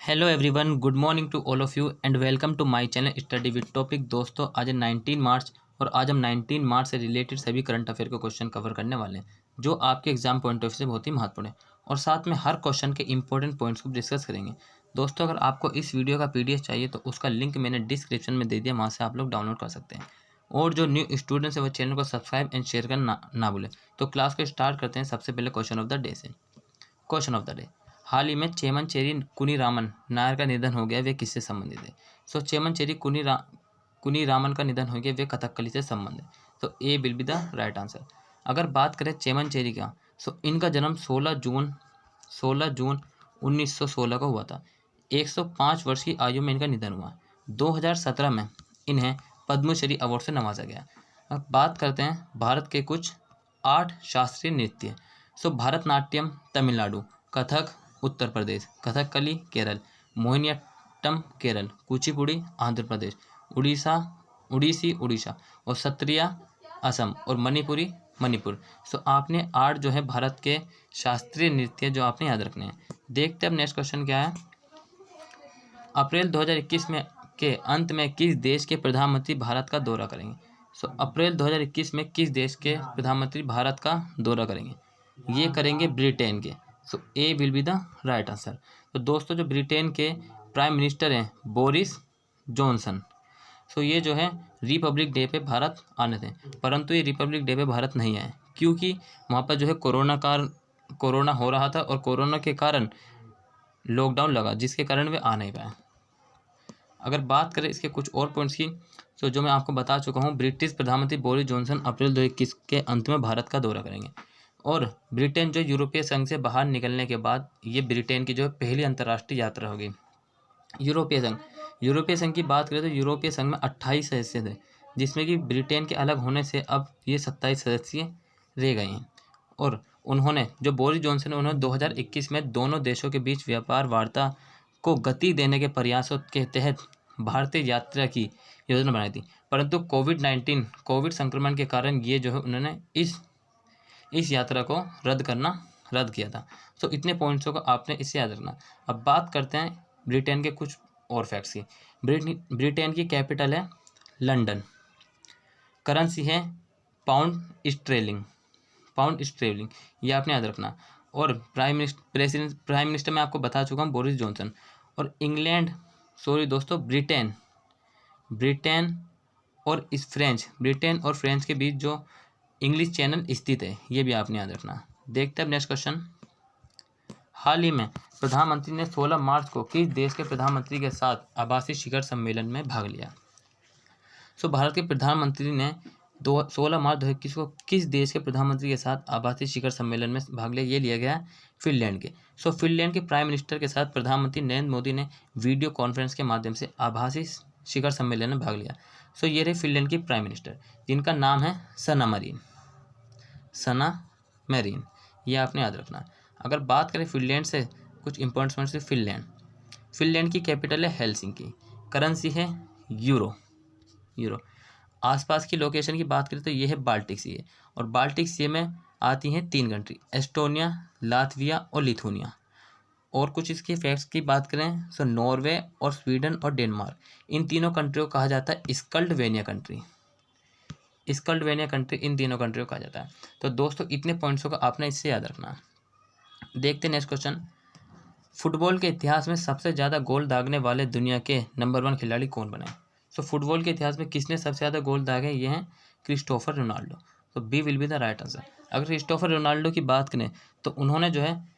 Hello everyone, good morning to all of you and welcome to my channel study with topic. दोस्तों, आज है 19 मार्च और आज हम 19 मार्च से रिलेटेड सभी करंट अफेयर के क्वेश्चन कवर करने वाले हैं जो आपके एग्जाम पॉइंट ऑफ व्यू से बहुत ही महत्वपूर्ण है। और साथ में हर क्वेश्चन के इंपॉर्टेंट पॉइंट्स को डिस्कस करेंगे। दोस्तों, अगर आपको इस वीडियो का पीडीएफ चाहिए तो उसका लिंक मैंने डिस्क्रिप्शन में दे दिया, वहाँ से आप लोग डाउनलोड कर सकते हैं। और जो न्यू स्टूडेंट्स है वो चैनल को सब्सक्राइब एंड शेयर करना ना भूलें। तो क्लास को स्टार्ट करते हैं सबसे पहले क्वेश्चन ऑफ द डे से। क्वेश्चन ऑफ द डे, हाल ही में चेमनचेरी कुनीरामन नायर का निधन हो गया, वे किससे संबंधित है? सो चेमनचेरी कुनीरामन का निधन हो गया, वे कथकली से संबंधित है। तो A will be the right answer. अगर बात करें चेमनचेरी का, सो इनका जन्म 16 जून 1916 को हुआ था। 105 वर्ष की आयु में इनका निधन हुआ। 2017 में इन्हें पद्मश्री अवार्ड से नवाजा गया। अब बात करते हैं भारत के कुछ 8 शास्त्रीय नृत्य। सो भरतनाट्यम तमिलनाडु, कथक उत्तर प्रदेश, कथकली केरल, मोहिनीअट्टम केरल, कुचिपुड़ी आंध्र प्रदेश, उड़ीसी उड़ीसा और सत्रिया असम और मणिपुरी मणिपुर। सो आपने 8 जो है भारत के शास्त्रीय नृत्य जो आपने याद रखने हैं। देखते हैं अब नेक्स्ट क्वेश्चन क्या है। अप्रैल 2021 में के अंत में किस देश के प्रधानमंत्री भारत का दौरा करेंगे? सो अप्रैल 2021 में किस देश के प्रधानमंत्री भारत का दौरा करेंगे? ये करेंगे ब्रिटेन के। So A will be the right answer. तो दोस्तों, जो ब्रिटेन के प्राइम मिनिस्टर हैं बोरिस जॉनसन, सो ये जो है रिपब्लिक डे पे भारत आने थे, परंतु ये रिपब्लिक डे पे भारत नहीं आए क्योंकि वहाँ पर जो है कोरोना हो रहा था और कोरोना के कारण लॉकडाउन लगा, जिसके कारण वे आ नहीं पाए। अगर बात करें इसके कुछ और पॉइंट्स की, तो जो मैं आपको बता चुका हूँ, ब्रिटिश प्रधानमंत्री बोरिस जॉनसन अप्रैल 2021 के अंत में भारत का दौरा करेंगे। और ब्रिटेन जो यूरोपीय संघ से बाहर निकलने के बाद ये ब्रिटेन की जो है पहली अंतर्राष्ट्रीय यात्रा होगी। यूरोपीय संघ की बात करें तो यूरोपीय संघ में 28 सदस्य थे, जिसमें कि ब्रिटेन के अलग होने से अब ये 27 सदस्य रह गए हैं। और उन्होंने जो बोरिस जॉनसन ने उन्होंने 2021 में दोनों देशों के बीच व्यापार वार्ता को गति देने के प्रयासों के तहत भारतीय यात्रा की योजना बनाई थी, परंतु कोविड संक्रमण के कारण ये जो है उन्होंने इस यात्रा को रद्द किया था। सो इतने पॉइंट्सों को आपने इससे याद रखना। अब बात करते हैं ब्रिटेन के कुछ और फैक्ट्स की। ब्रिटेन की कैपिटल है लंदन, करेंसी है पाउंड स्ट्रेलिंग, ये आपने याद रखना। और प्राइम मिनिस्टर मैं आपको बता चुका हूँ बोरिस जॉनसन। और ब्रिटेन और फ्रेंच के बीच जो इंग्लिश चैनल स्थित है, ये भी आपने याद रखना। देखते हैं अब नेक्स्ट क्वेश्चन। हाल ही में प्रधानमंत्री ने 16 मार्च को किस देश के प्रधानमंत्री के साथ आभासी शिखर सम्मेलन में भाग लिया? सो भारत के प्रधानमंत्री ने 16 मार्च 2021 को किस देश के प्रधानमंत्री के साथ आभासी शिखर सम्मेलन में भाग लिया? ये लिया गया फिनलैंड के। सो फिनलैंड के प्राइम मिनिस्टर के साथ प्रधानमंत्री नरेंद्र मोदी ने वीडियो कॉन्फ्रेंस के माध्यम से आभासी शिखर सम्मेलन में भाग लिया। सो ये रहे फिनलैंड की प्राइम मिनिस्टर, जिनका नाम है सना मैरीन, ये आपने याद रखना। अगर बात करें फिनलैंड से कुछ इंपॉर्टेंट पॉइंट्स से, फिनलैंड की कैपिटल है हेलसिंकी, करेंसी है यूरो। आसपास की लोकेशन की बात करें तो ये है बाल्टिक सी है, और बाल्टिक सी में आती हैं 3 कंट्री, एस्टोनिया, लातविया और लिथुनिया। और कुछ इसके फैक्ट्स की बात करें तो नॉर्वे और स्वीडन और डेनमार्क, इन तीनों कंट्रियों को कहा जाता है स्कल्डवेनिया कंट्री इन तीनों कंट्रियों को कहा जाता है। तो दोस्तों, इतने पॉइंट्सों को आपने इससे याद रखना। देखते हैं नेक्स्ट क्वेश्चन। फुटबॉल के इतिहास में सबसे ज़्यादा गोल दागने वाले दुनिया के नंबर 1 खिलाड़ी कौन बने? सो फुटबॉल के इतिहास में किसने सबसे ज़्यादा गोल दागे? ये हैं क्रिस्टोफर रोनाल्डो। तो B will be the right answer. अगर क्रिस्टोफर रोनाल्डो की बात करें तो उन्होंने जो है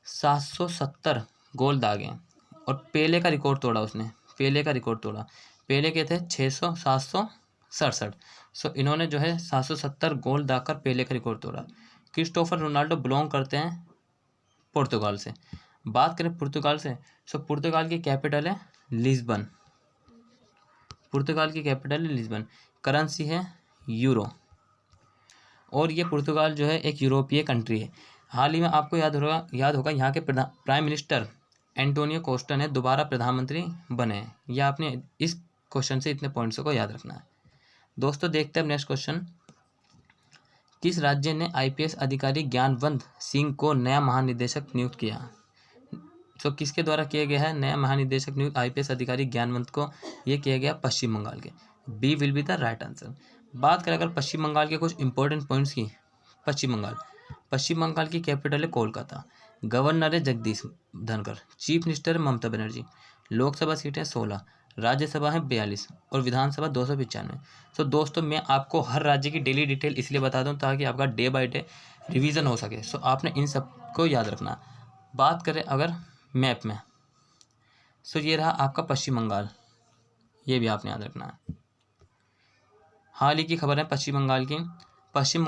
770 गोल दागे और पेले का रिकॉर्ड तोड़ा उसने। पेले के थे 767। सो इन्होंने जो है 770 गोल दागकर पेले का रिकॉर्ड तोड़ा। क्रिस्टोफर रोनाल्डो बिलोंग करते हैं पुर्तगाल से। बात करें पुर्तगाल से, सो पुर्तगाल की कैपिटल है लिस्बन। करेंसी है यूरो। और ये पुर्तगाल जो है एक यूरोपीय कंट्री है। हाल ही में आपको याद होगा यहाँ के प्राइम मिनिस्टर एंटोनियो कोस्टा ने दोबारा प्रधानमंत्री बने हैं। यह आपने इस क्वेश्चन से इतने पॉइंट्सों को याद रखना है। दोस्तों, देखते हैं नेक्स्ट क्वेश्चन। किस राज्य ने आईपीएस अधिकारी ज्ञानवंत सिंह को नया महानिदेशक नियुक्त किया? सो किसके द्वारा किया गया है? नया महानिदेशक नियुक्त IPS अधिकारी ज्ञानवंत को ये किया गया पश्चिम बंगाल के। B will be the right answer. बात करें अगर पश्चिम बंगाल के कुछ इंपॉर्टेंट पॉइंट्स की, पश्चिम बंगाल की कैपिटल है कोलकाता, गवर्नर है जगदीश धनखड़, चीफ मिनिस्टर है ममता बनर्जी, लोकसभा सीटें 16, राज्यसभा है 42 और विधानसभा 295। तो दोस्तों मैं आपको हर राज्य की डेली डिटेल इसलिए बता दूं ताकि आपका डे बाय डे रिवीजन हो सके। सो आपने इन सब को याद रखना। बात करें अगर मैप में, सो ये रहा आपका पश्चिम बंगाल, ये भी आपने याद रखना है। हाल ही की खबर है पश्चिम बंगाल की। पश्चिम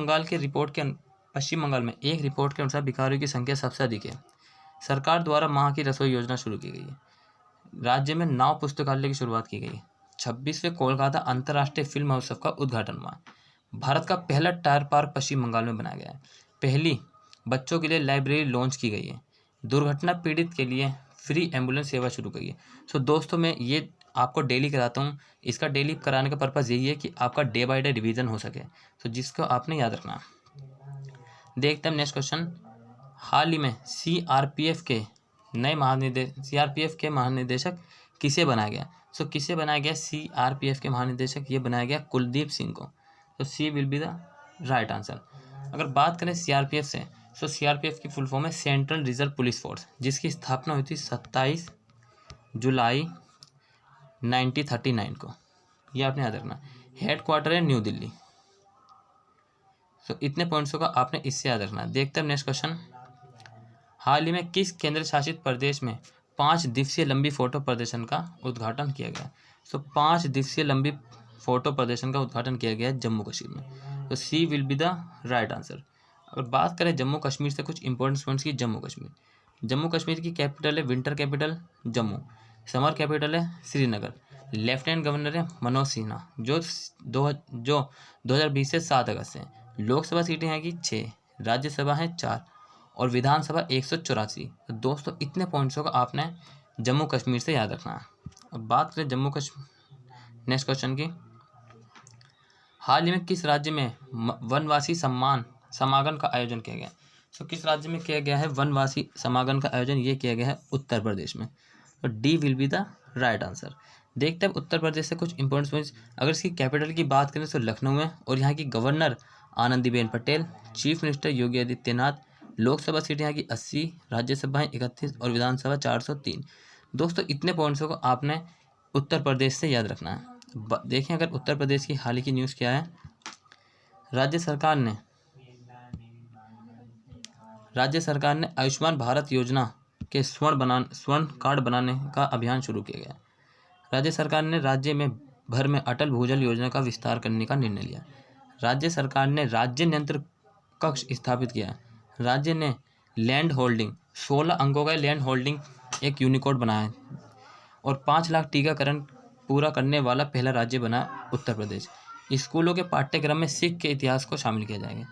बंगाल में एक रिपोर्ट के अनुसार भिखारियों की संख्या सबसे अधिक है। सरकार द्वारा माह की रसोई योजना शुरू की गई है। राज्य में 9 पुस्तकालय की शुरुआत की गई। 26वें कोलकाता अंतर्राष्ट्रीय फिल्म महोत्सव का उद्घाटन हुआ। भारत का पहला टायर पार्क पश्चिम बंगाल में बनाया गया है। पहली बच्चों के लिए लाइब्रेरी लॉन्च की गई है। दुर्घटना पीड़ित के लिए फ्री एम्बुलेंस सेवा शुरू की है। सो दोस्तों मैं ये आपको डेली कराता हूँ। इसका डेली कराने का पर्पज़ यही है कि आपका डे बाय डे रिवीजन हो सके, तो जिसको आपने याद रखना। देखते हैं नेक्स्ट क्वेश्चन। हाल ही में CRPF के महानिदेशक किसे बनाया गया? सो किसे बनाया गया CRPF के महानिदेशक? ये बनाया गया कुलदीप सिंह को। तो C will be the right answer. अगर बात करें CRPF से, सो CRPF की फुल फॉर्म है सेंट्रल रिजर्व पुलिस फोर्स, जिसकी स्थापना हुई थी 27 जुलाई 1939 को। ये आपने याद रखना। हेड क्वार्टर है न्यू दिल्ली। तो इतने पॉइंट्सों का आपने इससे याद रखना। देखते हैं नेक्स्ट क्वेश्चन। हाल ही में किस केंद्र शासित प्रदेश में 5 दिवसीय लंबी फोटो प्रदर्शन का उद्घाटन किया गया? सो 5 दिवसीय लंबी फोटो प्रदर्शन का उद्घाटन किया गया है जम्मू कश्मीर में। तो C will be the right answer. अगर बात करें जम्मू कश्मीर से कुछ इंपॉर्टेंट पॉइंट्स की, जम्मू कश्मीर की कैपिटल है winter capital Jammu, summer capital है श्रीनगर, लेफ्टिनेंट गवर्नर है मनोज सिन्हा जो 2020 से 7 अगस्त से। लोकसभा सीटें हैं कि 6, राज्यसभा है 4 और विधानसभा 184। तो दोस्तों इतने पॉइंट्सों का आपने जम्मू कश्मीर से याद रखना है। अब बात करें जम्मू कश्मीर नेक्स्ट क्वेश्चन की। हाल ही में किस राज्य में वनवासी समागम का आयोजन किया गया? तो किस राज्य में किया गया है वनवासी समागम का आयोजन? ये किया गया है उत्तर प्रदेश में। तो D will be the right answer. देखते हैं उत्तर प्रदेश से कुछ इंपॉर्टेंट पॉइंट्स। अगर इसकी कैपिटल की बात करें तो लखनऊ है और यहाँ की governor Anandiben Patel, chief minister Yogi Adityanath, Lok Sabha सीटें यहाँ की 80, राज्यसभा 31 और विधानसभा 403। दोस्तों इतने पॉइंट्सों को आपने उत्तर प्रदेश से याद रखना है। देखें अगर उत्तर प्रदेश की हाल ही की न्यूज़ क्या है। राज्य सरकार ने आयुष्मान भारत योजना के स्वर्ण कार्ड बनाने का अभियान शुरू किया गया। राज्य सरकार ने राज्य में भर में अटल भूजल योजना का विस्तार करने का निर्णय लिया। राज्य सरकार ने राज्य नियंत्रण कक्ष स्थापित किया। राज्य ने लैंड होल्डिंग 16 अंकों का लैंड होल्डिंग एक यूनिकोड बनाया और 5 लाख टीकाकरण पूरा करने वाला पहला राज्य बना उत्तर प्रदेश। स्कूलों के पाठ्यक्रम में सिख के इतिहास को शामिल किया जाएगा।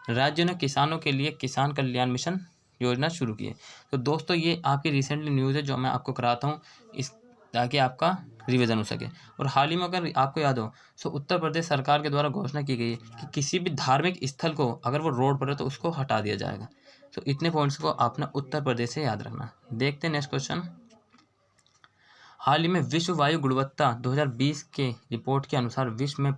राज्य ने किसानों के लिए किसान कल्याण मिशन योजना शुरू की है। तो दोस्तों ये आपकी रिसेंटली न्यूज़ है जो मैं आपको कराता हूँ इस ताकि आपका रिवीजन हो सके। और हाल ही में अगर आपको याद हो तो उत्तर प्रदेश सरकार के द्वारा घोषणा की गई है कि किसी भी धार्मिक स्थल को अगर वो रोड पर है तो उसको हटा दिया जाएगा। तो इतने पॉइंट्स को आपने उत्तर प्रदेश से याद रखना। देखते हैं नेक्स्ट क्वेश्चन। हाल ही में विश्व वायु गुणवत्ता 2020 के रिपोर्ट के अनुसार विश्व में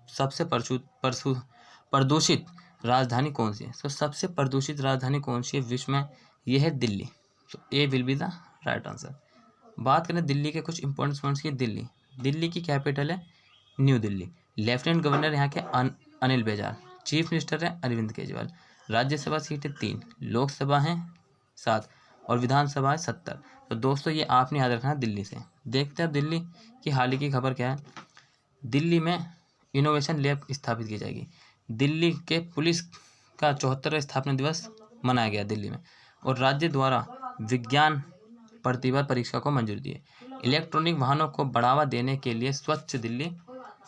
सबसे प्रदूषित राजधानी कौन सी है? तो सबसे प्रदूषित राजधानी कौन सी है विश्व में? यह है दिल्ली। तो A will be the right answer. बात करें दिल्ली के कुछ इंपॉर्टेंट पॉइंट्स की। दिल्ली की कैपिटल है न्यू दिल्ली, लेफ्टिनेंट गवर्नर यहाँ के अनिल बैजल, चीफ मिनिस्टर है अरविंद केजरीवाल, राज्यसभा सीटें 3, लोकसभा है 7 और विधानसभा है 70। तो दोस्तों ये आपने याद रखना है दिल्ली से। देखते हैं दिल्ली की हाल ही की खबर क्या है। दिल्ली में इनोवेशन लैब स्थापित की जाएगी। दिल्ली के पुलिस का 74वां स्थापना दिवस मनाया गया दिल्ली में और राज्य द्वारा विज्ञान प्रतिभा परीक्षा को मंजूरी दी है। इलेक्ट्रॉनिक वाहनों को बढ़ावा देने के लिए स्वच्छ दिल्ली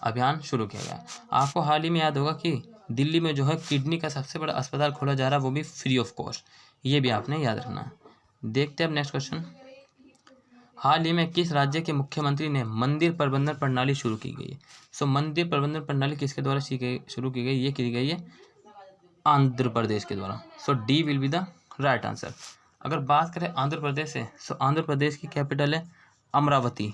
अभियान शुरू किया गया। आपको हाल ही में याद होगा कि दिल्ली में जो है किडनी का सबसे बड़ा अस्पताल खोला जा रहा है, वो भी फ्री ऑफ कॉस्ट। ये भी आपने याद रखना है। देखते हैं अब नेक्स्ट क्वेश्चन। हाल ही में किस राज्य के मुख्यमंत्री ने मंदिर प्रबंधन प्रणाली शुरू की गई है? सो मंदिर प्रबंधन प्रणाली किसके द्वारा शुरू की गई? ये की गई है आंध्र प्रदेश के द्वारा। So D will be the right answer. अगर बात करें आंध्र प्रदेश से, तो आंध्र प्रदेश की कैपिटल है अमरावती,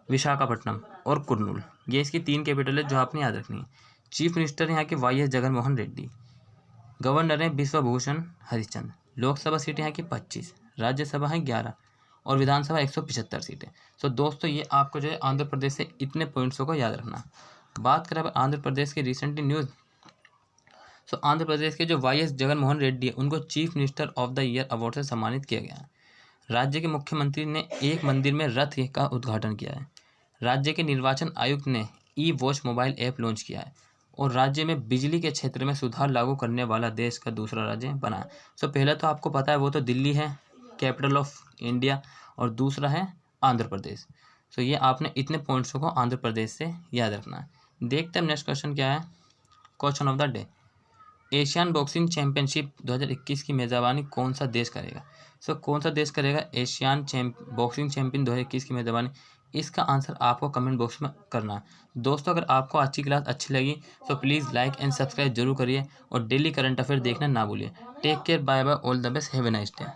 विशाखापट्टनम और कुर्नूल। ये इसकी 3 कैपिटल है जो आपने याद रखनी है। चीफ मिनिस्टर यहाँ के Y S Jaganmohan Reddy. Governor है बिश्वभूषण हरिचंद। लोकसभा सीटें यहाँ की 25, राज्यसभा है 11 और विधानसभा 175 सीटें। तो दोस्तों ये आपको जो है आंध्र प्रदेश से इतने पॉइंट्सों को याद रखना। बात करें अब आंध्र प्रदेश की रिसेंटली न्यूज़, तो आंध्र प्रदेश के जो वाई एस जगनमोहन रेड्डी है उनको chief minister of the year award से सम्मानित किया गया है। राज्य के मुख्यमंत्री ने एक मंदिर में रथ का उद्घाटन किया है। राज्य के निर्वाचन आयुक्त ने ई वॉच मोबाइल ऐप लॉन्च किया है और राज्य में बिजली के क्षेत्र में सुधार लागू करने वाला देश का दूसरा राज्य बना है। सो पहला तो आपको पता है वो तो दिल्ली है, कैपिटल ऑफ इंडिया, और दूसरा है आंध्र प्रदेश। सो ये आपने इतने पॉइंट्सों को आंध्र प्रदेश से याद रखना है। देखते हैं नेक्स्ट क्वेश्चन क्या है। Question of the day, Asian boxing championship 2021 की मेज़बानी कौन सा देश करेगा? सो कौन सा देश करेगा एशियन बॉक्सिंग चैंपियन 2021 की मेज़बानी? इसका आंसर आपको कमेंट बॉक्स में करना है। दोस्तों अगर आपको आज की क्लास अच्छी लगी तो प्लीज़ लाइक एंड सब्सक्राइब जरूर करिए और डेली करंट अफेयर देखना ना भूलिए। Take care, bye bye, all the best, have a nice day.